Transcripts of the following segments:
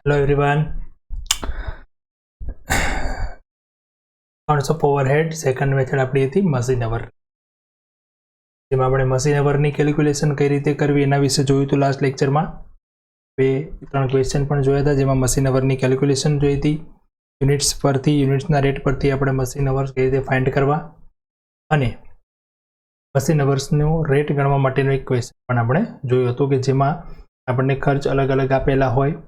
Hello everyone. Concept overhead second method આપણી હતી machine અવર, જેમાં આપણે મશીન અવરની કેલ્ક્યુલેશન કઈ રીતે કરવી એના વિશે જોયું હતું લાસ્ટ લેક્ચરમાં. 2-3 ક્વેશ્ચન પણ જોયા હતા, જેમાં મશીન અવરની કેલ્ક્યુલેશન જોઈ હતી. યુનિટ્સ પરથી, યુનિટ્સના રેટ પરથી આપણે મશીન અવર્સ કઈ રીતે ફાઇન્ડ કરવા અને મશીન અવર્સનો રેટ ગણવા માટેનો એક ક્વેશ્ચન પણ આપણે જોયું હતું, કે જેમાં આપણને ખર્ચ અલગ અલગ આપેલા હોય.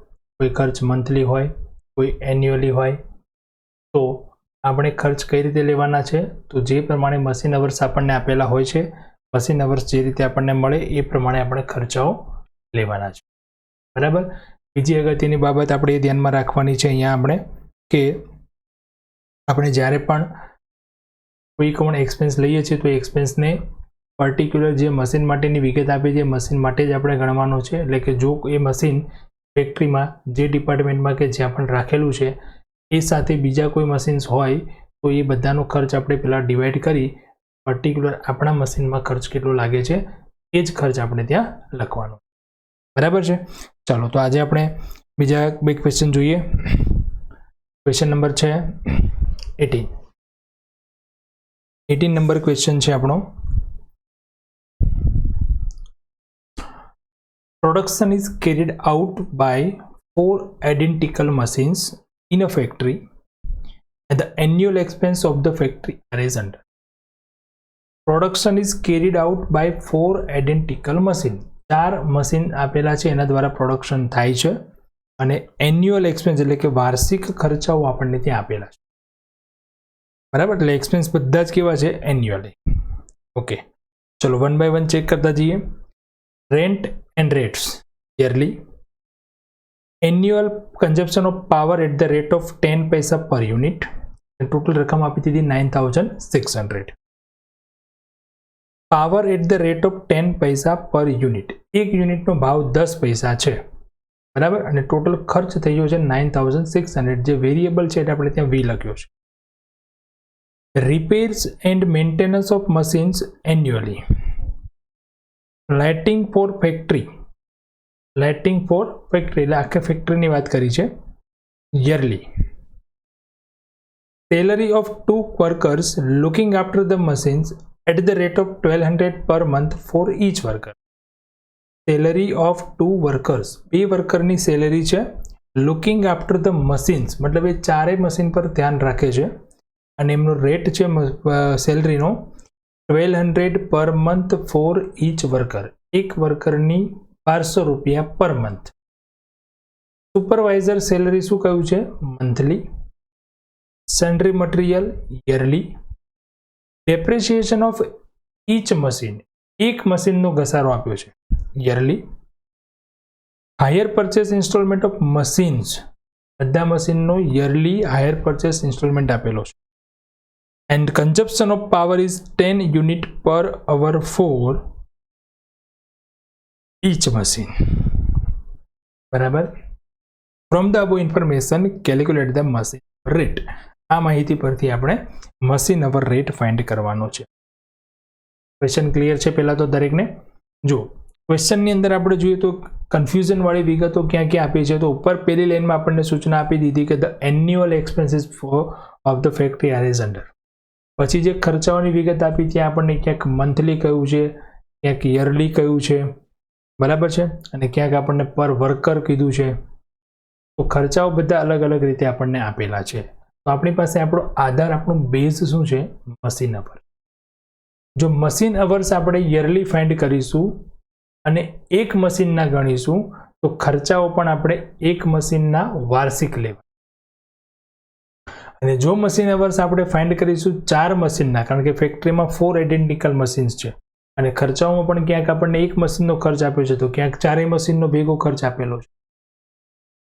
કોઈ ખર્ચ મંથલી હોય, કોઈ એન્યુઅલી હોય. તો આપણે ખર્ચ કઈ રીતે લેવાના છે, તો જે પ્રમાણે મશીન અવર્સ આપણને આપેલા હોય છે, મશીન અવર્સ જે રીતે આપણને મળે એ પ્રમાણે આપણે ખર્ચાઓ લેવાના છે. બરાબર. બીજી અગત્યની બાબત આપણે એ ધ્યાનમાં રાખવાની છે અહીંયા આપણે, કે આપણે જ્યારે પણ કોઈ પણ એક્સપેન્સ લઈએ છીએ તો એક્સપેન્સને પર્ટિક્યુલર જે મશીન માટેની વિગત આપી છે મશીન માટે જ આપણે ગણવાનો છે. એટલે કે જો એ મશીન ફેક્ટરીમાં જે ડિપાર્ટમેન્ટમાં કે જ્યાં પણ રાખેલું છે એ સાથે બીજા કોઈ મશીન્સ હોય તો એ બધાનો ખર્ચ આપણે પહેલાં ડિવાઈડ કરી પર્ટિક્યુલર આપણા મશીનમાં ખર્ચ કેટલો લાગે છે એ જ ખર્ચ આપણે ત્યાં લખવાનો. બરાબર છે. ચાલો, તો આજે આપણે બીજા બે ક્વેશ્ચન જોઈએ. ક્વેશ્ચન નંબર છે 18 નંબર ક્વેશ્ચન છે આપણો. Production is carried out by 4 identical machines in a factory and the annual expense of the factory are as under. Production is carried out by 4 identical machines. 4 machine આપેલા છે, એના દ્વારા production થાય છે અને annual expense એટલે કે વાર્ષિક ખર્ચાઓ આપણને ત્યાં આપેલા છે. બરાબર. એટલે એક્સપેન્સ બધા જ કેવા છે? એન્યુઅલી. ઓકે, ચલો વન બાય વન ચેક કરતા જઈએ. Rent and rates yearly. Annual consumption of power at the rate of 10 paisa per unit. And total રકમ આપી દીધી 9600. Power at the rate of 10 પૈસા per unit. એક યુનિટનો ભાવ 10 પૈસા છે. બરાબર. અને ટોટલ ખર્ચ થઈ ગયો છે 9600. જે વેરિયેબલ છે એટલે આપણે ત્યાં વી લખ્યો છે. Repairs and maintenance of machines annually. Lighting for factory, lighting for factory એટલે આખા ફેક્ટરીની વાત કરી છે. Yearly. Salary of 2 workers looking after the machines at the rate of 1200 per month for each worker. Salary of 2 workers, 2 વર્કરની salary છે. Looking after the machines મતલબ એ ચારેય મશીન પર ધ્યાન રાખે છે અને એમનો રેટ છે સેલરીનો 1200 per month for each worker. એક વર્કરની 1200 રૂપિયા પર મંથ. સુપરવાઇઝર સેલરી શું કહ્યું છે? Monthly. Sundry material yearly. Depreciation of each machine, એક મશીનનો ઘસારો આપ્યો છે yearly. Hire purchase instalment of machines, બધા મશીનનો યરલી હાયર પરચેસ ઇન્સ્ટોલમેન્ટ આપેલો છે. And consumption of power is 10 unit per hour for each machine. બરાબર. From the above information calculate the machine rate. આ માહિતી પરથી આપણે મશીન અવર રેટ ફાઇન્ડ કરવાનો છે. ક્વેશ્ચન ક્લિયર છે પહેલા તો દરેકને? જો ક્વેશ્ચનની અંદર આપણે જોઈએ તો કન્ફ્યુઝન વાળી વિગતો ક્યાં ક્યાં આપી છે, તો ઉપર પહેલી લાઈનમાં આપણને સૂચના આપી દીધી કે the annual expenses of the factory are is under. પછી જે ખર્ચાઓની વિગત આપી ત્યાં આપણને ક્યાંક મંથલી કહ્યું છે, ક્યાંક યરલી કહ્યું છે. બરાબર છે. અને ક્યાંક આપણને પર વર્કર કીધું છે. તો ખર્ચાઓ બધા અલગ અલગ રીતે આપણને આપેલા છે. તો આપણી પાસે આપણો આધાર, આપણું બેઝ શું છે? મશીન અવર. જો મશીન અવર્સ આપણે યરલી ફાઇન્ડ કરીશું અને એક મશીનના ગણીશું તો ખર્ચાઓ પણ આપણે એક મશીનના વાર્ષિક લેવા. અને જો મશીન અવર્સ આપણે ફાઇન્ડ કરીશું 4 મશીનના, કારણ કે ફેક્ટરીમાં 4 આઇડેન્ટિકલ મશીન્સ છે અને ખર્ચાઓમાં પણ ક્યાંક આપણને એક મશીનનો ખર્ચ આપ્યો છે તો ક્યાંક ચારેય મશીનનો ભેગો ખર્ચ આપેલો છે.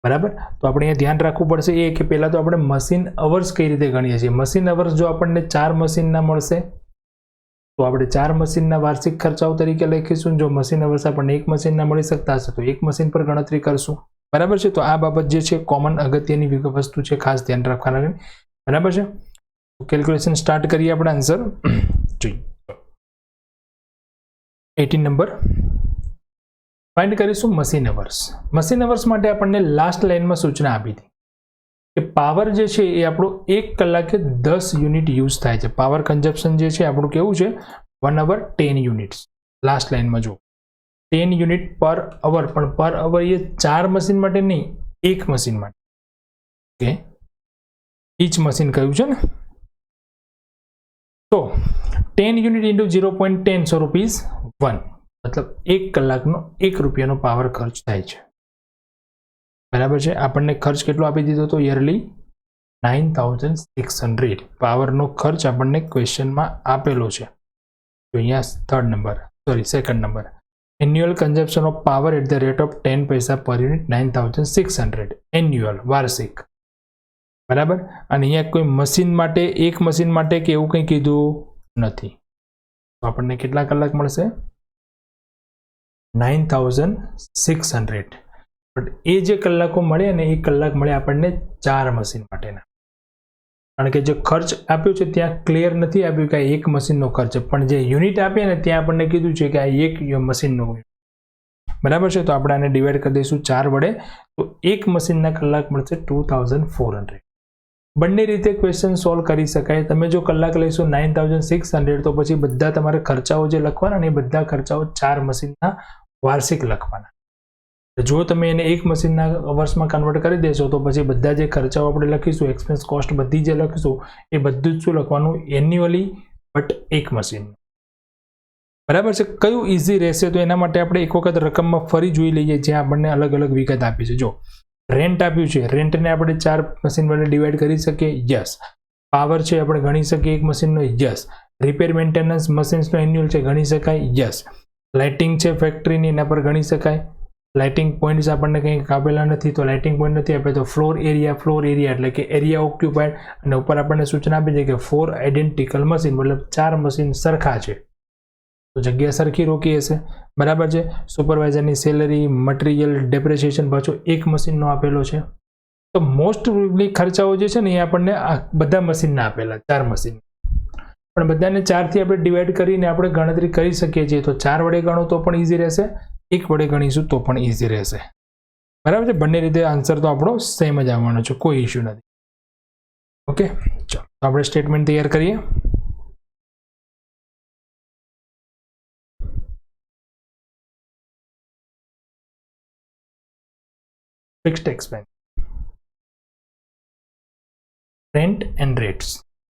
બરાબર. તો આપણે અહીંયા ધ્યાન રાખવું પડશે એ કે પહેલાં તો આપણે મશીન અવર્સ કઈ રીતે ગણીએ છીએ. મશીન અવર્સ જો આપણને 4 મશીનના મળશે તો આપણે 4 મશીનના વાર્ષિક ખર્ચાઓ તરીકે લખીશું. જો મશીન અવર્સ આપણને એક મશીનના મળી શકતા હશે તો એક મશીન પર ગણતરી કરશું. બરાબર છે. તો આ બાબત જે છે કોમન અગત્યની વસ્તુ છે, ખાસ ધ્યાન રાખવાના. બરાબર છે. કેલ્ક્યુલેશન સ્ટાર્ટ કરીએ. આપણે આન્સર જોઈએ. 18 નંબર ફાઇન્ડ કરીશું મશીન અવર્સ. મશીન અવર્સ માટે આપણને લાસ્ટ લાઇનમાં સૂચના આપી હતી કે પાવર જે છે એ આપણું 1 કલાકે 10 યુનિટ યુઝ થાય છે. પાવર કન્ઝપ્શન જે છે આપણું કેવું છે 1 અવર 10 યુનિટ્સ. લાસ્ટ લાઇનમાં જો 10 યુનિટ પર અવર, પણ પર અવર એ 4 મશીન માટે નહીં, એક મશીન માટે. ઓકે, ઈચ મશીન કયું છે ને. તો 10 યુનિટ ઇન્ટુ 0.10, સો રૂપીઝ 1, મતલબ 1 કલાકનો 1 રૂપિયાનો પાવર ખર્ચ થાય છે. બરાબર છે. આપણને ખર્ચ કેટલો આપી દીધો હતો યરલી 9600. પાવરનો ખર્ચ આપણને ક્વેશ્ચનમાં આપેલો છે. તો અહીંયા second number annual consumption of power at the rate of 10 પૈસા પર યુનિટ 9600 એન્યુઅલ, વાર્ષિક. બરાબર. અને અહીંયા કોઈ મશીન માટે, એક મશીન માટે કે એવું કંઈ કીધું નથી. તો આપણને કેટલા કલાક મળશે 9600. બટ એ જે કલાકો મળે ને એ કલાક મળે આપણને 4 મશીન માટેના. કારણ કે જે ખર્ચ આપ્યો છે ત્યાં ક્લિયર નથી આપ્યું કે આ એક મશીનનો ખર્ચ છે, પણ જે યુનિટ આપ્યા ને ત્યાં આપણને કીધું છે કે આ એક મશીનનો. બરાબર છે. તો આપણે આને ડિવાઈડ કરી દઈશું 4 વડે, તો એક મશીનના કલાક મળશે 2400. બંને રીતે ક્વેશ્ચન સોલ્વ કરી શકાય. તમે જો કલાક લઈશો 9600, તો પછી બધા તમારે ખર્ચાઓ જે લખવાના ને એ બધા ખર્ચાઓ 4 મશીનના વાર્ષિક લખવાના. જો તમે એને એક મશીનના અવર્સમાં કન્વર્ટ કરી દેશો તો પછી બધા જે ખર્ચાઓ આપણે લખીશું, એક્સપેન્સ કોસ્ટ બધી જે લખીશું એ બધું જ શું લખવાનું એન્યુઅલી, બટ એક મશીન. બરાબર છે. કયું ઇઝી રહેશે તો એના માટે આપણે એક વખત રકમમાં ફરી જોઈ લઈએ, જ્યાં આપણને અલગ અલગ વિગત આપી છે. જો રેન્ટ આપ્યું છે, રેન્ટને આપણે 4 મશીન વડે ડિવાઈડ કરી શકીએ, યસ. પાવર છે આપણે ગણી શકીએ એક મશીનનો, યસ. રિપેર મેન્ટેનન્સ મશીન્સનો એન્યુઅલ છે, ગણી શકાય, યસ. લાઇટિંગ છે ફેક્ટરીની, એના પર ગણી શકાય. લાઇટિંગ પોઈન્ટ્સ આપણને કંઈ આપેલા નથી, તો લાઇટિંગ પોઈન્ટ નથી આપે તો ફ્લોર એરિયા એટલે કે એરિયા ઓક્યુપાઈડ. અને ઉપર આપણને સૂચના આપી છે કે 4 આઇડેન્ટિકલ મશીન, મતલબ 4 મશીન સરખા છે, તો જગ્યા સરખી રોકી હશે. બરાબર છે. સુપરવાઇઝરની સેલરી, મટીરિયલ, ડેપ્રેશિએશન પાછો એક મશીનનો આપેલો છે. તો મોસ્ટલી ખર્ચાઓ જે છે ને એ આપણને બધા મશીનના આપેલા, 4 મશીન. પણ બધાને 4 થી આપણે ડિવાઈડ કરીને આપણે ગણતરી કરી શકીએ છીએ. તો 4 વડે ગણો તો પણ ઇઝી રહેશે, 1 વડે ગણીશું તો પણ ઇઝી રહેશે. બરાબર છે. બંને રીતે આન્સર તો આપણો સેમ જ આવવાનો છે, કોઈ ઇશ્યુ નથી. ઓકે, ચાલો આપણે સ્ટેટમેન્ટ તૈયાર કરીએ. Fixed expense, rent and rates.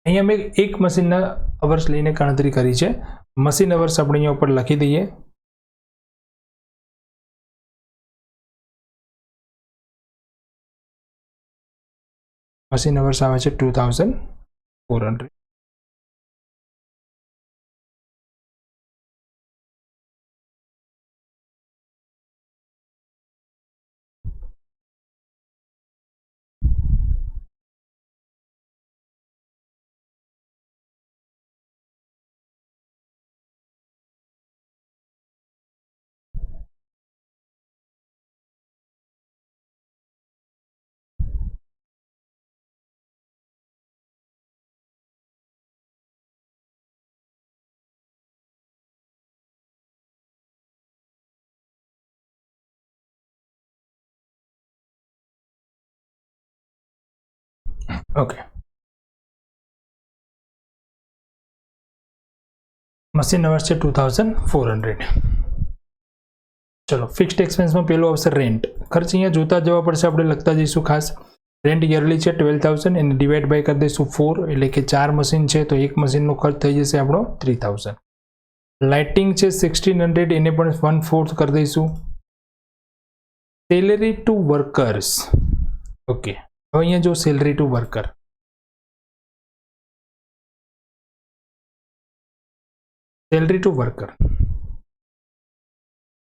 અહીંયા મેં એક મશીનના અવર્સ લઈને ગણતરી કરી છે. મશીન અવર્સ આપણે અહીંયા ઉપર લખી દઈએ. મશીન અવર્સ આવે છે 2400. ઓકે, મશીન અવર્સ છે 2400. ચલો ફિક્સ્ડ એક્સપેન્સમાં પેલું આવશે રેન્ટ. ખર્ચ અહીંયા જોતા જવા પડશે, આપણે લખતા જઈશું ખાસ. રેન્ટ યરલી છે 12000, એને ડિવાઈડ બાય કરી દઈશું 4, એટલે કે 4 મશીન છે તો એક મશીનનો ખર્ચ થઈ જશે આપણો 3000. લાઇટિંગ છે 1600, એને પણ 1/4 કરી દઈશું. Salary to workers, okay. હવે અહીંયા જો salary to worker, salary to worker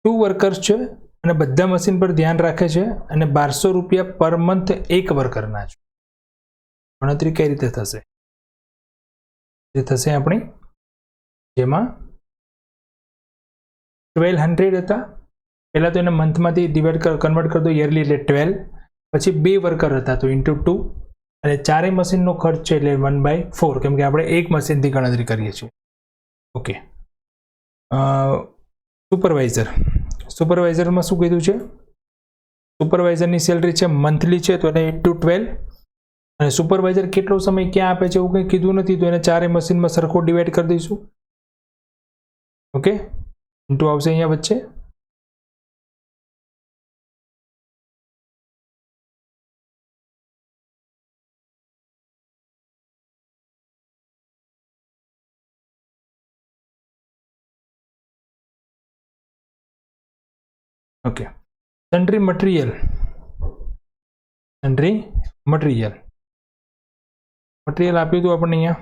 2 workers છે અને બધા મશીન પર ધ્યાન રાખે છે અને 1200 રૂપિયા પર મંથ એક વર્કરના છે. ગણતરી કઈ રીતે થશે? જે થશે આપણી, જેમાં 1200 હતા પહેલા, તો એને મંથમાંથી ડિવાઈડ કન્વર્ટ કરી દો યરલી, એટલે 12. પછી 2 વર્કર હતા તો ઇન્ટુ 2, અને 4 મશીનનો ખર્ચ છે એટલે 1/4, કેમ કે આપણે એક મશીનથી ગણતરી કરીએ છીએ. ઓકે. સુપરવાઇઝર, સુપરવાઇઝરમાં શું કીધું છે? સુપરવાઇઝરની સેલરી છે મંથલી છે તો એને × 12, અને સુપરવાઇઝર કેટલો સમય ક્યાં આપે છે એવું કંઈ કીધું નથી તો એને 4 મશીનમાં સરખો ડિવાઈડ કરી દઈશું. ઓકે, ઇન્ટુ આવશે અહીંયા વચ્ચે. ઓકે, સન્ડ્રી મટીરિયલ મટીરિયલ આપ્યું હતું આપણને અહીંયા.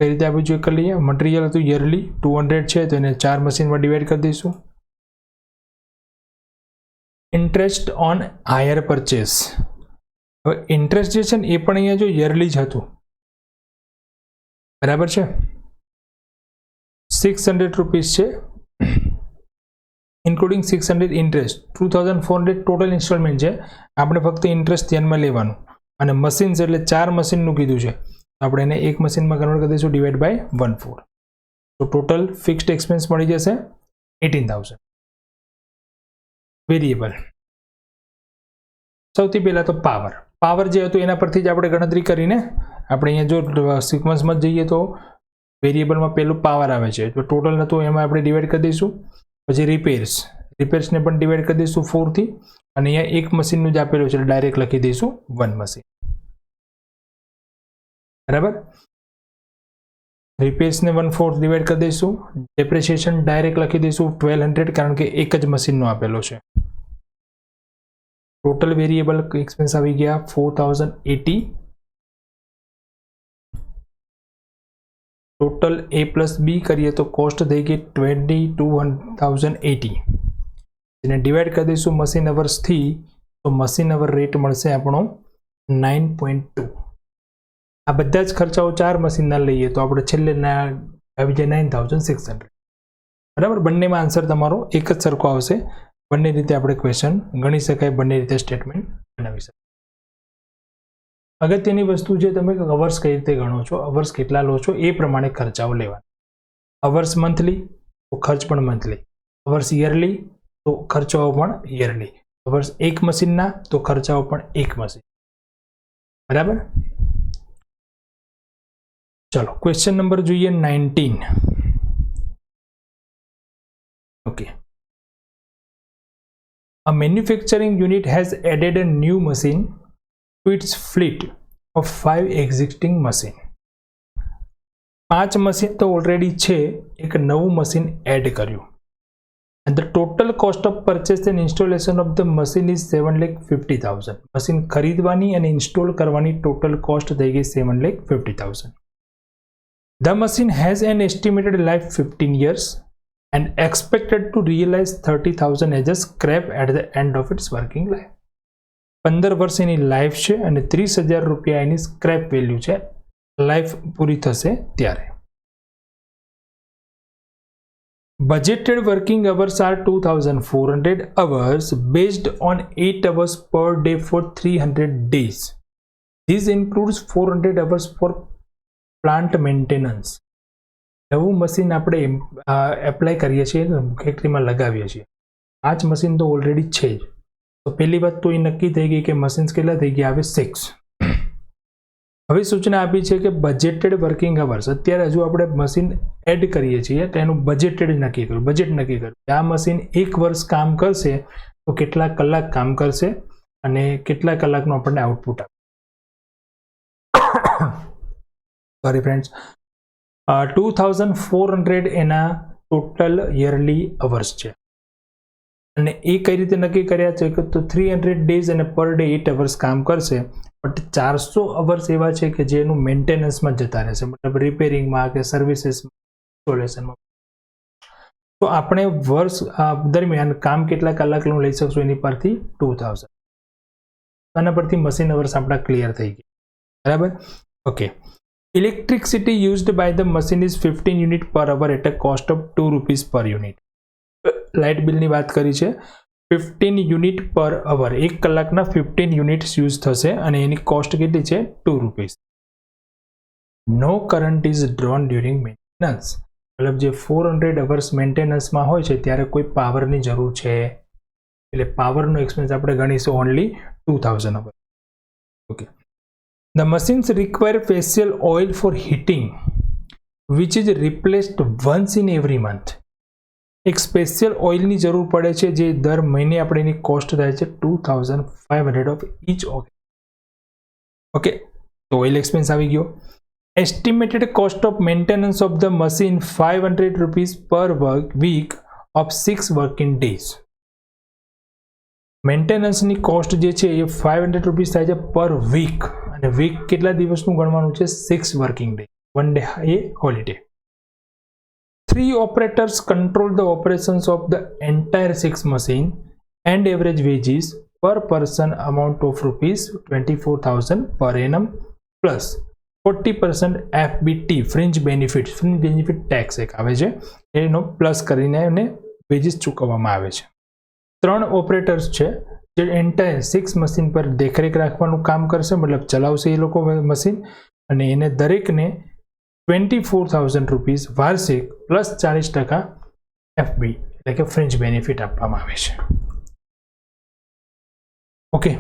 કઈ રીતે આપ્યું છે કરી લઈએ. મટીરિયલ હતું યરલી 200 છે તો એને 4 મશીનમાં ડિવાઈડ કરી દઈશું. Interest on higher purchase. હવે ઇન્ટરેસ્ટ જે છે ને એ પણ અહીંયા જો યરલી જ હતું, બરાબર છે. 600 રૂપીસ છે, ઇન્ક્લુડિંગ 600 ઇન્ટરેસ્ટ. 2400 ટોટલ ઇન્સ્ટોલમેન્ટ છે. આપણે ફક્ત ઇન્ટરેસ્ટ ધ્યાનમાં લેવાનું. અને મશીન્સ એટલે 4 મશીનનું કીધું છે, આપણે એને એક મશીનમાં કન્વર્ટ કરી દઈશું ડિવાઈડ બાય 1/4. તો ટોટલ ફિક્સ્ડ એક્સપેન્સ મળી જશે 18,000. વેરિયેબલ, સૌથી પહેલા તો પાવર જે હતું એના પરથી જ આપણે ગણતરી કરીને આપણે અહીંયા જો સિક્વન્સમાં જઈએ તો વેરિયેબલમાં પહેલું પાવર આવે છે તો ટોટલ હતું એમાં આપણે ડિવાઈડ કરી દઈશું. પછી રિપેર્સને પણ ડિવાઈડ કરી દઈશું 4 થી, અને અહીંયા એક મશીનનું જ આપેલું છે ડાયરેક્ટ લખી દઈશું 1 મશીન. બરાબર, રિપેર્સને 1/4 ડિવાઈડ કરી દઈશું. ડેપ્રિસિએશન ડાયરેક્ટ લખી દઈશું 1200 કારણ કે એક જ મશીનનો આપેલો છે. ટોટલ વેરિયેબલ એક્સપેન્સ આવી ગયા 4080. ટોટલ A + B કરીએ તો કોસ્ટ થઈ ગઈ 22,080. એને ડિવાઈડ કરી દઈશું મશીન અવર્સથી તો મશીન અવર રેટ મળશે આપણો 9.2. આ બધા જ ખર્ચાઓ 4 મશીનના લઈએ તો આપણે છેલ્લે આવી જાય 9,600. બરાબર, બંનેમાં આન્સર તમારો એક જ સરખો આવશે. બંને રીતે આપણે ક્વેશ્ચન ગણી શકાય, બંને રીતે સ્ટેટમેન્ટ બનાવી શકાય. અગત્યની વસ્તુ છે તમે અવર્સ કઈ રીતે ગણો છો, અવર્સ કેટલા લો છો એ પ્રમાણે ખર્ચાઓ લેવાના. અવર્સ મંથલી તો ખર્ચ પણ મંથલી, અવર્સ યરલી તો ખર્ચાઓ પણ યરલી, અવર્સ એક મશીનના તો ખર્ચાઓ પણ એક મશીન. બરાબર, ચલો ક્વેશ્ચન નંબર જોઈએ 19. Okay, a manufacturing unit has added a new machine to its fleet of 5 existing machine. 5 machine તો ઓલરેડી છે, એક નવું મશીન એડ કર્યું. and the total cost of purchase and installation of the machine is 7,50,000. Machine ખરીદવાની અને install કરવાની total cost થઈ ગઈ 7,50,000. The machine has an estimated life 15 years and expected to realize 30,000 as a scrap at the end of its working life. 15 વર્ષ એની life છે અને 30,000 રૂપિયા એની scrap value છે લાઈફ પૂરી થશે ત્યારે. Budgeted working hours are 2,400 hours based on 8 hours per day for 300 days. This includes 400 hours for plant maintenance. નવું machine આપણે apply કરીએ છીએ, ફેક્ટરીમાં લગાવીએ છીએ. 5 મશીન તો ઓલરેડી છે જ. તો પહેલી વાત તો એ નક્કી થઈ ગઈ કે મશીન્સ કેટલા થઈ ગયા, આવે 6. હવે સૂચના આપી છે કે બજેટેડ વર્કિંગ અવર્સ. અત્યારે હજુ આપણે મશીન એડ કરીએ છીએ તો એનું બજેટેડ નક્કી કર્યું, બજેટ નક્કી કર્યું. આ મશીન 1 વર્ષ કામ કરશે તો કેટલા કલાક કામ કરશે અને કેટલા કલાકનું આપણને આઉટપુટ આપે. સોરી ફ્રેન્ડ્સ, 2,400 એના ટોટલ યરલી અવર્સ છે. અને એ કઈ રીતે નક્કી કર્યા છે કે તો 300 ડેઝ અને પર ડે 8 અવર્સ કામ કરશે, બટ 400 અવર્સ એવા છે કે જેનું મેન્ટેનન્સમાં જતા રહેશે, મતલબ રિપેરિંગમાં કે સર્વિસીસમાં, ઇન્સ્ટોલેશનમાં. તો આપણે વર્ષ દરમિયાન કામ કેટલા કલાકનું લઈ શકશું એની પરથી 2,000. આના પરથી મશીન અવર્સ આપણા ક્લિયર થઈ ગયા. બરાબર, okay. Electricity used by the machine is 15 unit per hour at a cost of 2 rupees per unit. Light બિલની વાત કરી છે, 15 યુનિટ પર અવર, 1 કલાકના 15 યુનિટ્સ યુઝ થશે અને એની કોસ્ટ કેટલી છે 2 rupees. No current is drawn during maintenance. मतलब जे 400 અવર્સ મેન્ટેનન્સમાં હોય છે ત્યારે કોઈ પાવરની જરૂર છે એટલે પાવરનો એક્સપેન્સ આપણે ગણીશું only 2000 hour. Okay. The machines require facial oil for heating which is replaced once in every month. એક સ્પેશિયલ ઓઇલની જરૂર પડે છે જે દર મહિને આપણે એની કોસ્ટ થાય છે 2500 ઓફ ઈચ ઓઇલ. ઓકે, તો ઓઇલ એક્સપેન્સ આવી ગયો. Estimated cost of maintenance of the machine 500 rupees per week of 6 working days. મેન્ટેનન્સની કોસ્ટ જે છે એ 500 રૂપીઝ થાય છે પર વીક, અને વીક કેટલા દિવસનું ગણવાનું છે? 6 working day, 1 day A holiday. 3 operators control the operations of the entire 6 machine and average wages per person amount of rupees 24,000 per annum plus 40% FBT fringe benefit tax એક આવે છે એનો પ્લસ કરીને એને વેજીસ ચૂકવવામાં આવે છે. 3 ઓપરેટર્સ છે જે એન્ટાયર 6 મશીન પર દેખરેખ રાખવાનું કામ કરશે, મતલબ ચલાવશે એ લોકો મશીન, અને એને દરેકને 24,000 રૂપીઝ વાર્ષિક પ્લસ 40% FB એટલે કે ફ્રિન્જ બેનિફિટ આપવામાં આવે છે. ઓકે,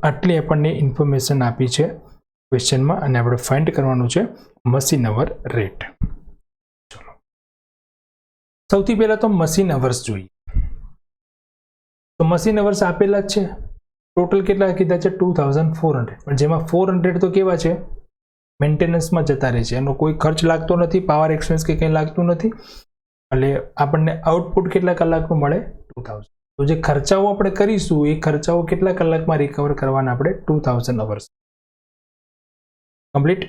આટલી આપણને ઇન્ફોર્મેશન આપી છે ક્વેશ્ચનમાં, અને આપણે ફાઇન્ડ કરવાનું છે મશીન અવર રેટ. ચલો, સૌથી પહેલા તો મશીન અવર્સ જોઈએ. તો મશીન અવર્સ આપેલા જ છે. ટોટલ કેટલા કીધા છે? 2400, પણ જેમાં 400 તો કેવા છે? મેન્ટેનન્સમાં જતા રહે છે, એનો કોઈ ખર્ચ લાગતો નથી, પાવર એક્સપેન્સ કે કંઈ લાગતું નથી, એટલે આપણને આઉટપુટ કેટલા કલાકનું મળે? 2000. તો જે ખર્ચાઓ આપણે કરીશું એ ખર્ચાઓ કેટલા કલાકમાં રિકવર કરવાના? આપણે 2000 અવર્સ. કમ્પ્લીટ.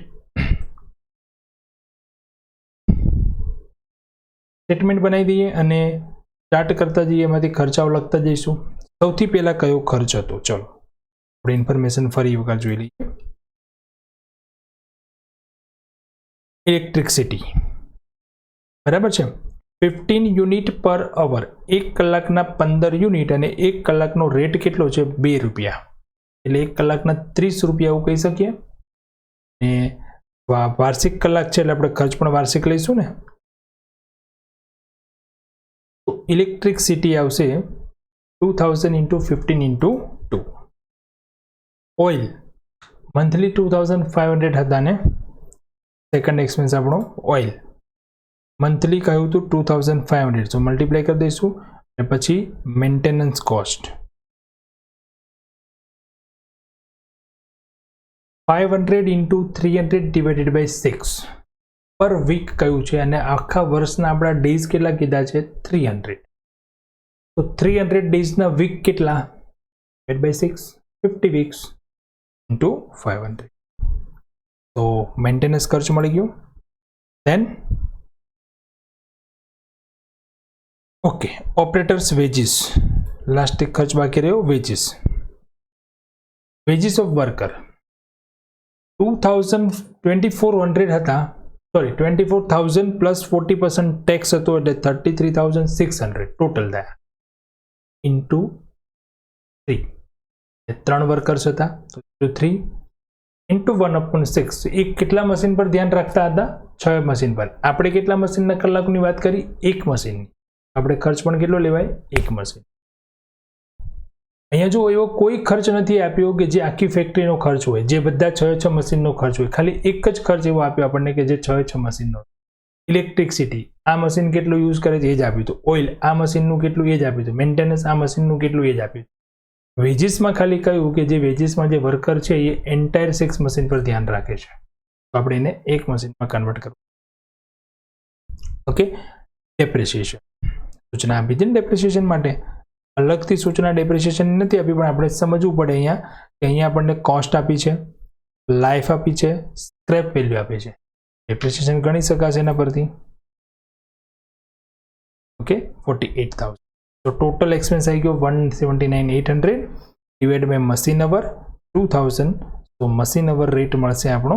સ્ટેટમેન્ટ બનાવી દઈએ અને સ્ટાર્ટ કરતા જઈએ, એમાંથી ખર્ચાઓ લખતા જઈશું. સૌથી પહેલા કયો ખર્ચ હતો? ચલો આપણે ઇન્ફોર્મેશન ફરી વખત જોઈ લઈએ. ઇલેક્ટ્રિસિટી, બરાબર છે. 15 યુનિટ પર અવર, 1 કલાકના 15 યુનિટ, અને 1 કલાકનો રેટ કેટલો છે? 2 રૂપિયા, એટલે 1 કલાકના 30 રૂપિયા એવું કહી શકીએ. ને વાર્ષિક કલાક છે એટલે આપણે ખર્ચ પણ વાર્ષિક લઈશું ને. તો ઇલેક્ટ્રિસિટી આવશે 2000 × 15 × 2. ઓઇલ મંથલી 2500 હતા ને. સેકન્ડ એક્સપેન્સ આપણો ઓઇલ મંથલી કહ્યું હતું 2500, તો મલ્ટીપ્લાય કરી દઈશું, અને પછી મેન્ટેનન્સ કોસ્ટ 500 × 300 ડિવાઇડેડ બાય 6 પર વીક કયું છે, અને આખા વર્ષના આપણા ડેઝ કેટલા કીધા છે? 300. તો 300 ડેઝના વીક કેટલા? Divide by 6, 50 weeks × 500. તો મેન્ટેનન્સ ખર્ચ મળી ગયો. Then okay, operators wages, last એક ખર્ચ બાકી રહ્યો, વેજીસ. વેજીસ ઓફ વર્કર 2400 હતા, સોરી 24,000 પ્લસ 40% ટેક્સ હતો, એટલે 33,600 ટોટલ થયા ઇન્ટુ 3. 3 વર્કર્સ હતા, તો 3 ઇન્ટુ 1/6. એક કેટલા મશીન પર ધ્યાન રાખતા હતા? 6 મશીન પર. આપણે કેટલા મશીનના કલાકની વાત કરી? 1 મશીનની. આપણે ખર્ચ પણ કેટલો લેવાય? 1 મશીન. અહીંયા જો એવો કોઈ ખર્ચ નથી આપ્યો કે જે આખી ફેક્ટરીનો ખર્ચ હોય, જે બધા 6 મશીનનો ખર્ચ હોય. ખાલી એક જ ખર્ચ એવો આપ્યો આપણને કે જે 6 મશીનનો. ઇલેક્ટ્રિસિટી, આ મશીન કેટલું યુઝ કરે છે એ જ આપ્યું હતું. ઓઇલ, આ મશીનનું કેટલું એ જ આપ્યું હતું. મેન્ટેનન્સ, આ મશીનનું કેટલું એ જ આપ્યું. વેજીસમાં ખાલી કહ્યું કે જે વેજીસમાં જે વર્કર છે એ એન્ટાયર 6 મશીન પર ધ્યાન રાખે છે, તો આપણે એને 1 મશીનમાં કન્વર્ટ કરવું. ઓકે. ડેપ્રિસિએશન સૂચના આપી છે ને ડેપ્રિસિએશન માટે, અલગથી સૂચના ડેપ્રિસિએશન નથી આપી, પણ આપણે સમજવું પડે અહીંયા કે અહીંયા આપણને કોસ્ટ આપી છે, લાઈફ આપી છે, સ્ક્રેપ વેલ્યુ આપી છે. ડેપ્રિસિએશન ગણી શકાશે એના પરથી. ઓકે, 48,000. તો ટોટલ એક્સપેન્સ આવી ગયો 179,800 ડિવાઇડ બાય મશીન અવર 2000. તો મશીન અવર રેટ મળશે આપણો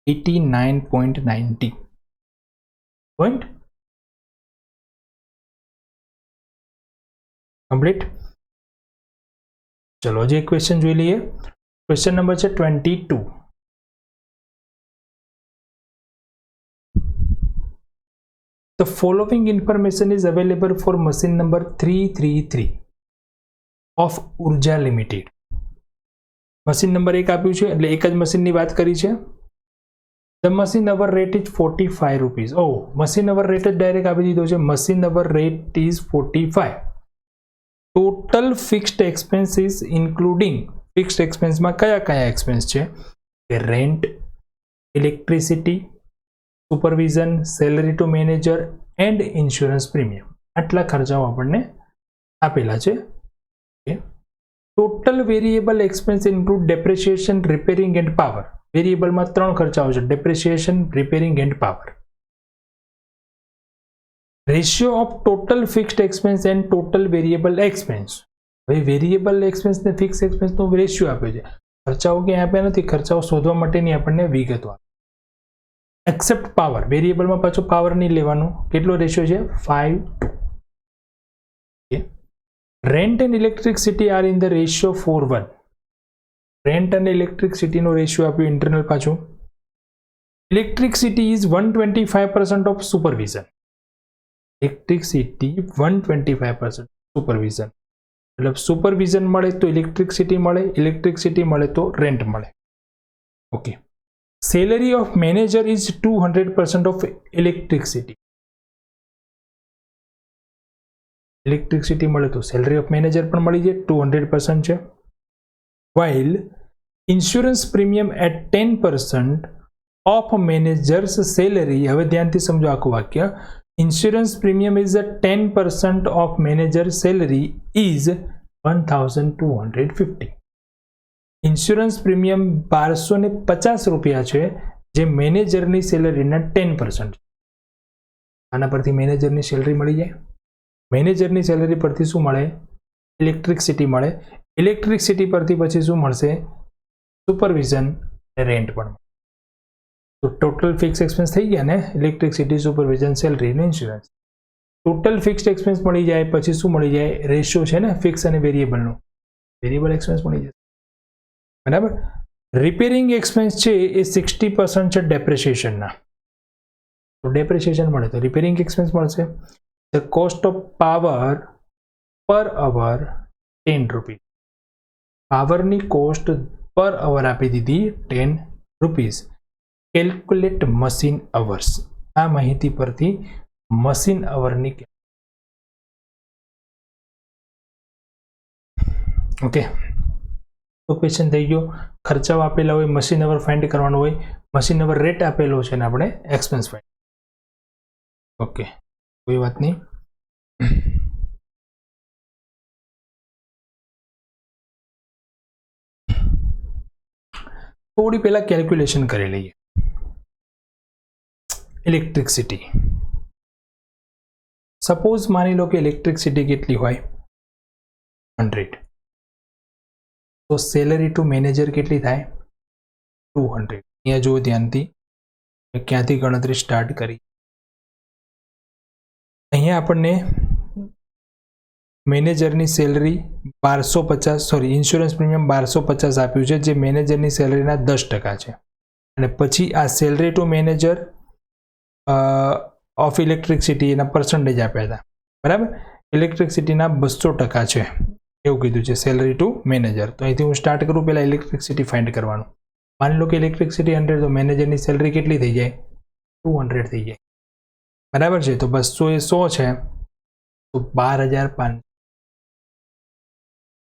89.90 પોઈન્ટ. કમ્પ્લીટ. ચલો હજી એક ક્વેશ્ચન જોઈ લઈએ. ક્વેશ્ચન નંબર છે 22. The following information is available four machine number 333 of ઉર્જા લિમિટેડ. મશીન નંબર 1 આપ્યું છે એટલે એક જ મશીનની વાત કરી છે. The machine hour rate is 45 rupees. ઓ મશીન અવર રેટ જ ડાયરેક્ટ આપી દીધો છે. Machine hour rate is 45. Total fixed expenses including fixed એક્સપેન્સમાં કયા કયા એક્સપેન્સ છે કે rent, electricity, supervision, salary to manager and insurance premium. આટલા ખર્ચાઓ આપણને આપેલા છે. Total variable expense include depreciation, repairing and power. વેરિયેબલમાં 3 ખર્ચાઓ છે: depreciation, repairing and power. Ratio of total fixed expense end total variable expense. હવે વેરિયેબલ એક્સપેન્સ ને ફિક્સ એક્સપેન્સનો રેશિયો આપ્યો છે. ખર્ચાઓ ક્યાંય આપ્યા નથી. ખર્ચાઓ શોધવા માટેની આપણને વિગતો આપી. Accept power. વેરિયેબલમાં પાછો પાવર નહીં લેવાનું. કેટલો રેશિયો છે? 5:2. Rent and electricity are in the ratio 4:1. Rent અને ઇલેક્ટ્રિસિટીનો રેશિયો આપ્યો ઇન્ટરનલ પાછું. Electricity is 125% of supervision. Electricity 125% supervision. મતલબ સુપરવિઝન મળે તો ઇલેક્ટ્રિસિટી મળે, ઇલેક્ટ્રિસિટી મળે તો રેન્ટ મળે. Okay. Salary of manager is 200% of electricity. Electricity મળે તો સેલરી ઓફ મેનેજર પણ મળી જાય, 200% છે. While insurance premium at 10% of managers salary. હવે ધ્યાનથી સમજો આખું વાક્ય. Insurance premium is 10% of manager salary is 1250. Insurance premium 1250 રૂપિયા છે, જે મેનેજરની સેલરીના 10% છે. આના પરથી મેનેજરની સેલરી મળી જાય. મેનેજરની સેલરી પરથી શું મળે? ઇલેક્ટ્રિસિટી મળે. ઇલેક્ટ્રિસિટી પરથી પછી શું મળશે? સુપરવિઝન અને રેન્ટ પણ. તો ટોટલ ફિક્સ એક્સપેન્સ થઈ ગયા ને, ઇલેક્ટ્રિસિટી, સુપરવિઝન, સેલરી અને ઇન્સ્યોરન્સ. ટોટલ ફિક્સ્ડ એક્સપેન્સ મળી જાય પછી શું મળી જાય? રેશિયો છે ને ફિક્સ અને વેરિયેબલનો. વેરિયેબલ એક્સપેન્સ મળી જાય. બરાબર. રિપેરિંગ એક્સપેન્સ છે એ 60% છે ડેપ્રિસિએશનના. તો ડેપ્રિસિએશન મળે તો રિપેરિંગ એક્સપેન્સ મળશે. ધ કોસ્ટ ઓફ પાવર પર અવર 10 રૂપીઝ. પાવરની કોસ્ટ પર અવર આપી દીધી 10 રૂપીઝ. Calculate machine hours. આ માહિતી પરથી મશીન અવરની. ઓકે, તો ક્વેશ્ચન થઈ ગયો. ખર્ચાઓ આપેલા હોય, મશીન અવર ફાઇન્ડ કરવાનો હોય, મશીન અવર રેટ આપેલો છે ને આપણે એક્સપેન્સ ફાઇન્ડ. ઓકે, કોઈ વાત નહીં. થોડી પહેલા કેલ્ક્યુલેશન કરી લઈએ. ઇલેક્ટ્રિસિટી. સપોઝ માની લો કે ઇલેક્ટ્રિસિટી કેટલી હોય? 100. તો સેલરી ટુ મેનેજર કેટલી થાય? 200. અહીંયા જુઓ ધ્યાનથી, ક્યાંથી ગણતરી સ્ટાર્ટ કરી. અહીંયા આપણને મેનેજરની સેલરી 1250, સોરી, ઇન્સ્યોરન્સ પ્રીમિયમ 1250 આપ્યું છે, જે મેનેજરની સેલરીના 10% છે. અને પછી આ salary to manager of electricity એના પર્સન્ટેજ આપ્યા હતા. બરાબર. ઇલેક્ટ્રિસિટીના 200% છે એવું કીધું છે સેલરી ટુ મેનેજર. તો અહીંથી હું સ્ટાર્ટ કરું. પહેલાં ઇલેક્ટ્રિસિટી ફાઇન્ડ કરવાનું. માની લો કે ઇલેક્ટ્રિસિટી 100, તો મેનેજરની સેલરી કેટલી થઈ જાય? 200 થઈ જાય. બરાબર છે. તો 200 એ 100 છે, તો 12,500.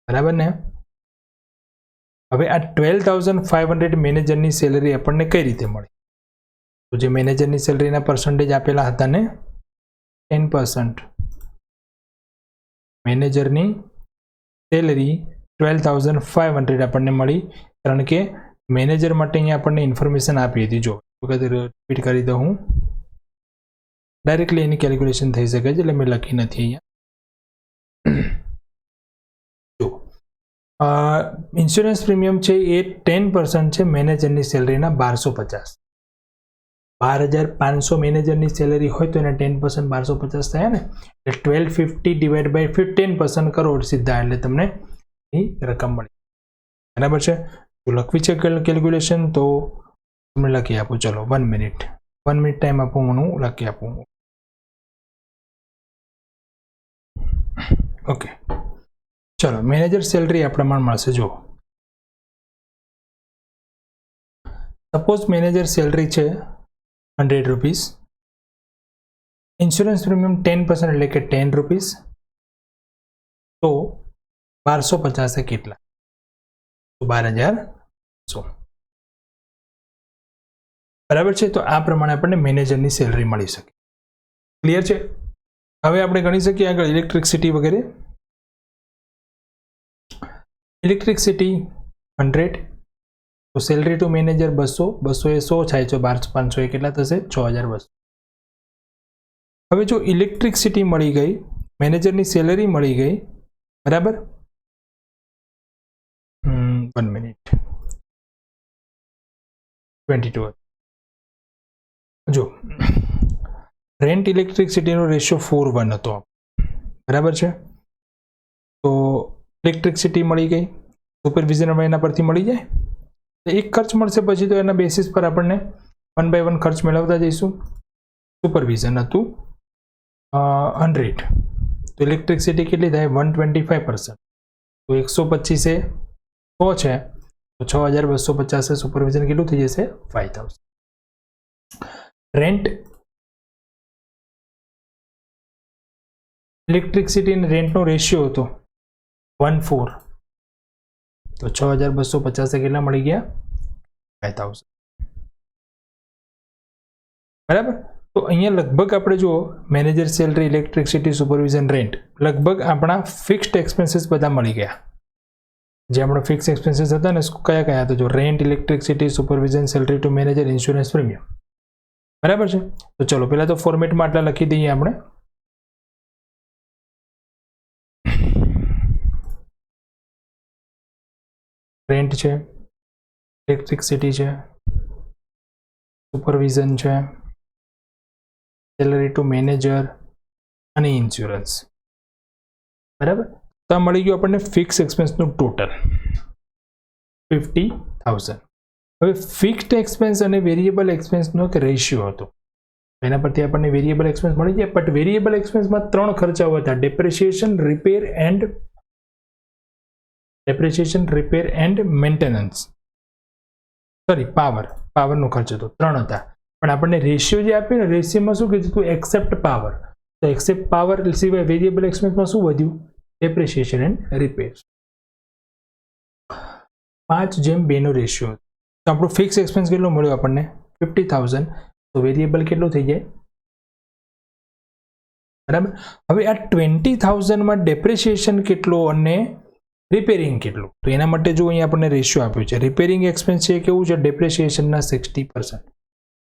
બરાબર ને. હવે આ 12,500 મેનેજરની સેલરી આપણને કઈ રીતે મળી? તો જે મેનેજરની સેલરીના પર્સન્ટેજ આપેલા હતા ને 10%. મેનેજરની સેલરી 12,500 આપણને મળી, કારણ કે મેનેજર માટે અહીંયા આપણને ઇન્ફોર્મેશન આપી હતી. જો વખત રિપીટ કરી દઉં હું. ડાયરેક્ટલી એની કેલ્ક્યુલેશન થઈ શકે છે, એટલે મેં લખી નથી અહીંયા. જો ઇન્સ્યોરન્સ પ્રીમિયમ છે એ 10% છે મેનેજરની સેલરીના 1250. 12,500 મેનેજરની સેલરી હોય તો એના 10% 1250 થયા ને, એટલે 1250 ડિવાઈડ બાય 10% કરો સીધા, એટલે તમને એ રકમ મળી. બરાબર છે. તો લખવી છે કેલ્ક્યુલેશન, તો તમને લખી આપું. ચલો 1 મિનિટ ટાઈમ આપું, હું લખી આપું. ઓકે, ચલો મેનેજર સેલરી આ પ્રમાણે મળશે. જો સપોઝ મેનેજર સેલરી છે 100 રૂપીસ, ઇન્સ્યોરન્સ પ્રીમિયમ 10% એટલે કે 10 રૂપીસ, તો 1250 કેટલા? તો 12,100. બરાબર છે. તો આ પ્રમાણે આપણને મેનેજરની સેલરી મળી શકે. ક્લિયર છે? હવે આપણે ગણી શકીએ આગળ ઇલેક્ટ્રિસિટી વગેરે. ઇલેક્ટ્રિસિટી 100, તો સેલરી ટુ મેનેજર 200, 200 એ 100 થાય તો 500 એ કેટલા થશે? 6,200. હવે જો ઇલેક્ટ્રિસિટી મળી ગઈ, મેનેજરની સેલરી મળી ગઈ, બરાબર, 1 મિનિટ 22. જો રેન્ટ ઇલેક્ટ્રિસિટીનો રેશિયો 4:1 હતો, બરાબર છે. તો ઇલેક્ટ્રિસિટી મળી ગઈ, સુપરવિઝન એના પરથી મળી જાય. એક ખર્ચ મળશે, પછી તો એના બેસિસ પર આપણને 1 by 1 ખર્ચ મેળવતા જઈશું. સુપરવિઝન હતું 100, તો ઇલેક્ટ્રિસિટી કેટલી થાય? 125%. તો 125 એ 100 છે, તો 6,250 સુપરવિઝન કેટલું થઈ જશે? 5,000. રેન્ટ ઇલેક્ટ્રિસિટી અને રેન્ટનો રેશિયો હતો 1:4, તો 6,250 કેટલા મળી ગયા? 5,000. બરાબર. તો અહીંયા લગભગ આપણે જુઓ manager salary, electricity, supervision, rent, લગભગ આપણા ફિક્સ્ડ એક્સપેન્સીસ બધા મળી ગયા. જે આપણા ફિક્સ એક્સપેન્સીસ હતા ને કયા કયા હતા? જો rent, electricity, supervision, salary to manager, insurance premium. બરાબર છે. તો ચલો પહેલા તો ફોર્મેટમાં આટલા લખી દઈએ આપણે. રેન્ટ છે, ઇલેક્ટ્રિસિટી છે, સુપરવિઝન છે, સેલરી ટુ મેનેજર અને ઇન્સ્યોરન્સ. બરાબર. તો આ મળી ગયું આપણને ફિક્સ એક્સપેન્સનું ટોટલ 50,000. હવે ફિક્સ્ડ એક્સપેન્સ અને વેરિયેબલ એક્સપેન્સનો એક રેશિયો હતો, એના પરથી આપણને વેરિયેબલ એક્સપેન્સ મળી જાય. બટ વેરિયેબલ એક્સપેન્સમાં 3 ખર્ચાઓ હતા: depreciation, repair and maintenance. Sorry, પાવરનો ખર્ચ હતો, 3 હતા. પણ આપણને રેશિયો જે આપ્યો ને, રેશિયોમાં શું કીધું હતું? Except power. તો એક્સેપ્ટ પાવર સિવાય વેરિયેબલ એક્સપેન્સમાં શું વધ્યું? Depreciation and repair. 5:2 નો રેશિયો. તો આપણો ફિક્સ એક્સપેન્સ કેટલો મળ્યો આપણને? 50,000. તો વેરિયેબલ કેટલો થઈ જાય? બરાબર. હવે આ 20,000 માં ડેપ્રિસિએશન કેટલો અને રિપેરિંગ કેટલું? તો એના માટે જો અહીંયા આપણને રેશિયો આપ્યો છે. રિપેરિંગ એક્સપેન્સ છે કેવું છે? ડેપ્રિસિએશનના 60%.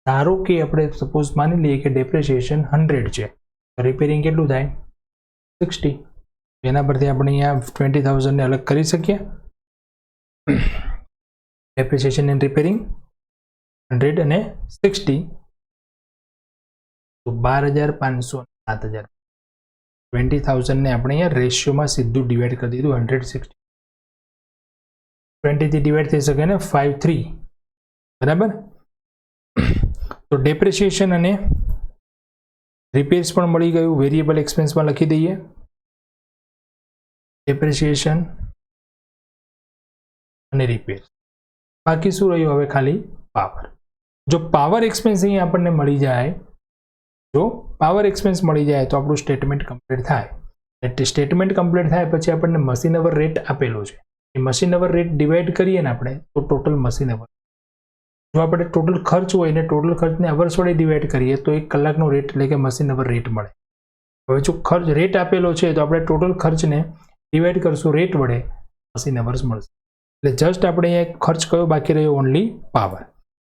ધારો કે આપણે સપોઝ માની લઈએ કે ડેપ્રિસિએશન 100 છે, રિપેરિંગ કેટલું થાય? 60. એના પરથી આપણે અહીંયા 20,000 ને અલગ કરી શકીએ. ડેપ્રિસિએશન એન્ડ રિપેરિંગ 100 અને 60, તો 12,500 અને 7,000. 20,000 ને આપણે અહીંયા રેશિયોમાં સીધું ડિવાઈડ કરી દીધું. 160 20 થી ડિવાઈડ થઈ શકે ને 5/3. બરાબર. તો ડેપ્રિસિએશન અને રિપેર્સ પણ મળી ગયું. વેરિયેબલ એક્સપેન્સમાં લખી દઈએ ડેપ્રિસિએશન અને રિપેર્સ. બાકી શું રહ્યું હવે? ખાલી પાવર. જો પાવર એક્સપેન્સ અહીં આપણને મળી જાય, જો પાવર એક્સપેન્સ મળી જાય તો આપણું સ્ટેટમેન્ટ કમ્પ્લીટ થાય. એટલે સ્ટેટમેન્ટ કમ્પ્લીટ થાય પછી આપણને મશીન અવર રેટ આપેલો છે. એ મશીન અવર રેટ ડિવાઈડ કરીએ ને આપણે, તો ટોટલ મશીન અવર. જો આપણે ટોટલ ખર્ચ હોય ને ટોટલ ખર્ચને અવર્સ વડે ડિવાઈડ કરીએ તો 1 કલાકનો રેટ એટલે કે મશીન અવર રેટ મળે. હવે જો ખર્ચ રેટ આપેલો છે તો આપણે ટોટલ ખર્ચને ડિવાઈડ કરશું રેટ વડે, મશીન અવર્સ મળશે. એટલે જસ્ટ આપણે અહીંયા ખર્ચ કયો બાકી રહ્યો? Only power.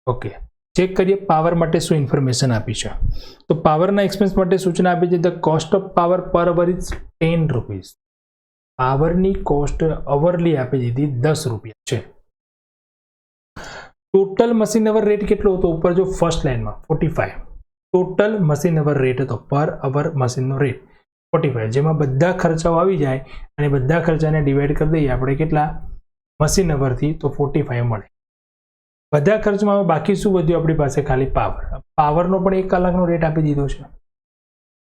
ઓકે, ચેક કરીએ પાવર માટે શું ઇન્ફોર્મેશન આપી છે. તો પાવરના એક્સપેન્સ માટે સૂચના આપી છે, ધ કોસ્ટ ઓફ પાવર પર અવર ઇઝ 10 રૂપીસ. પાવરની કોસ્ટ અવરલી આપી દીધી 10 રૂપિયા છે. ટોટલ મશીન અવર રેટ કેટલો હતો? ઉપર જો ફર્સ્ટ લાઇનમાં 45 ટોટલ મશીન અવર રેટ હતો. પર અવર મશીનનો રેટ 45, જેમાં બધા ખર્ચાઓ આવી જાય અને બધા ખર્ચાને ડિવાઈડ કરી દઈએ આપણે કેટલા? મશીન અવરથી, તો 45 મળે. બધા ખર્ચમાં હવે બાકી શું વધ્યું આપણી પાસે? ખાલી પાવર. પાવરનો પણ 1 કલાકનો રેટ આપી દીધો છે.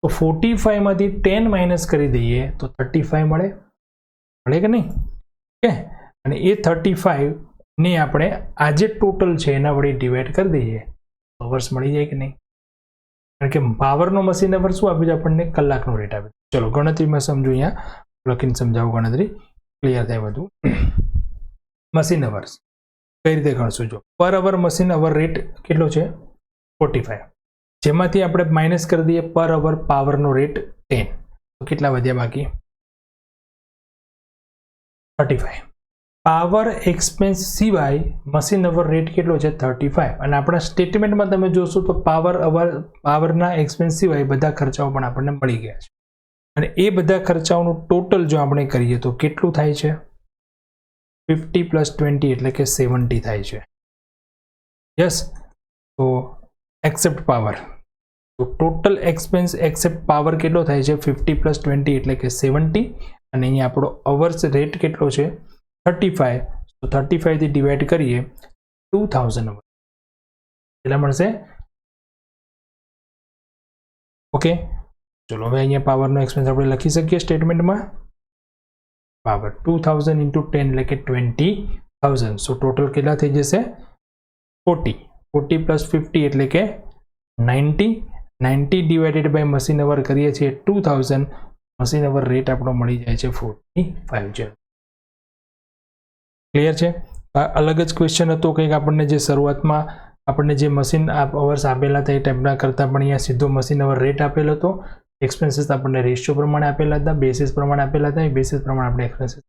તો 45 માંથી 10 માઇનસ કરી દઈએ તો 35 મળે કે નહીં? ઓકે, અને એ 35 ને આપણે આ જે ટોટલ છે એના વડે ડિવાઈડ કરી દઈએ તો અવર્સ મળી જાય કે નહીં? કારણ કે પાવરનો મશીન અવર શું આપ્યું છે આપણને? કલાકનો રેટ આપે. ચલો ગણતરીમાં સમજો, અહીંયા લખીને સમજાવું, ગણતરી ક્લિયર થાય બધું. મશીન અવર્સ કઈ રીતે ગણશું? જો પર અવર મશીન અવર રેટ કેટલો છે? 45, જેમાંથી આપણે માઇનસ કરી દઈએ પર અવર પાવરનો રેટ 10, તો કેટલા વધ્યા બાકી? 35. પાવર એક્સપેન્સ સિવાય મશીન અવર રેટ કેટલો છે? 35. અને આપણા સ્ટેટમેન્ટમાં તમે જોશો તો પાવરના એક્સપેન્સ સિવાય બધા ખર્ચાઓ પણ આપણને મળી ગયા છે. અને એ બધા ખર્ચાઓનું ટોટલ જો આપણે કરીએ તો કેટલું થાય છે? 50 + 20 એટલે કે 70 થાય છે. યસ, તો એક્સેપ્ટ પાવર, તો ટોટલ એક્સપેન્સ એક્સેપ્ટ પાવર કેટલો થાય છે? 50 + 20 એટલે કે 70. અને અહીંયા આપણો અવર્સ રેટ કેટલો છે? 35. તો 35 થી ડિવાઈડ કરીએ 2000 અવર, કેટલા મળશે? ઓકે, ચલો હવે અહીંયા પાવરનો એક્સપેન્સ આપણે લખી શકીએ સ્ટેટમેન્ટમાં. પાવર 2000 × 10 એટલે કે 20,000. સો ટોટલ કેટલા થઈ જશે? 40. 40 + 50 એટલે કે 90. 90 ડિવાઇડેડ બાય મશીન અવર કરીએ છીએ 2000. મશીન અવર રેટ આપણો મળી જાય છે 45. ક્લિયર છે? અલગ જ ક્વેશ્ચન હતો કંઈક આપણને, જે શરૂઆતમાં આપણને જે મશીન અવર્સ આપેલા હતા એ ટાઈપના કરતાં પણ અહીંયા સીધો મશીન અવર રેટ આપેલો હતો. એક્સપેન્સીસ આપણને રેશિયો પ્રમાણે આપેલા હતા, બેસિસ પ્રમાણે આપેલા હતા. એ બેસિસ પ્રમાણે આપણે એક્સપેન્સીસ.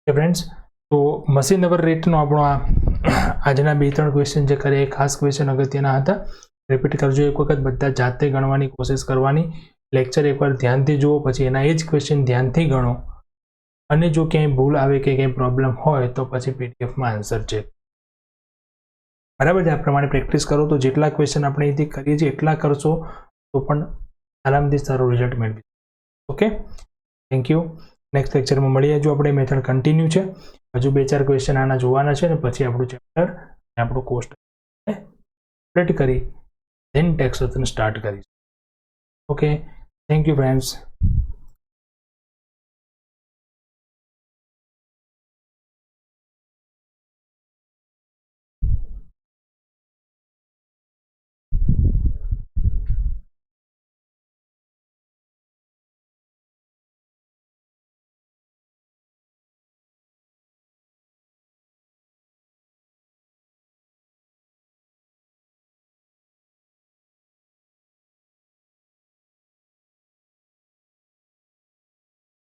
ફ્રેન્ડ્સ, તો મશીન અવર રેટનો આપણો આજના 2-3 ક્વેશ્ચન જે કરે એ ખાસ ક્વેશ્ચન અગત્યના હતા. રિપીટ કરજો એક વખત, બધા જાતે ગણવાની કોશિશ કરવાની. લેક્ચર એકવાર ધ્યાનથી જુઓ, પછી એના એ જ ક્વેશ્ચન ધ્યાનથી ગણો. અને જો ક્યાંય ભૂલ આવે કે કંઈ પ્રોબ્લેમ હોય તો પછી પીડીએફમાં આન્સર ચેક. બરાબર છે? આ પ્રમાણે પ્રેક્ટિસ કરો તો જેટલા ક્વેશ્ચન આપણે અહીંથી કરીએ છીએ એટલા કરશો તો પણ આરામથી સારું રિઝલ્ટ મેળવી. Okay, thank you. નેક્સ્ટ લેક્ચરમાં મળીએ. જો આપણે મેથડ કન્ટિન્યુ છે, હજુ 2-4 ક્વેશ્ચન આના જોવાના છે, ને પછી આપણું ચેપ્ટર આપણું કોસ્ટ કમ્પ્લીટ કરી દેન ટેક્સ સ્ટાર્ટ કરીશું. Okay, thank you friends.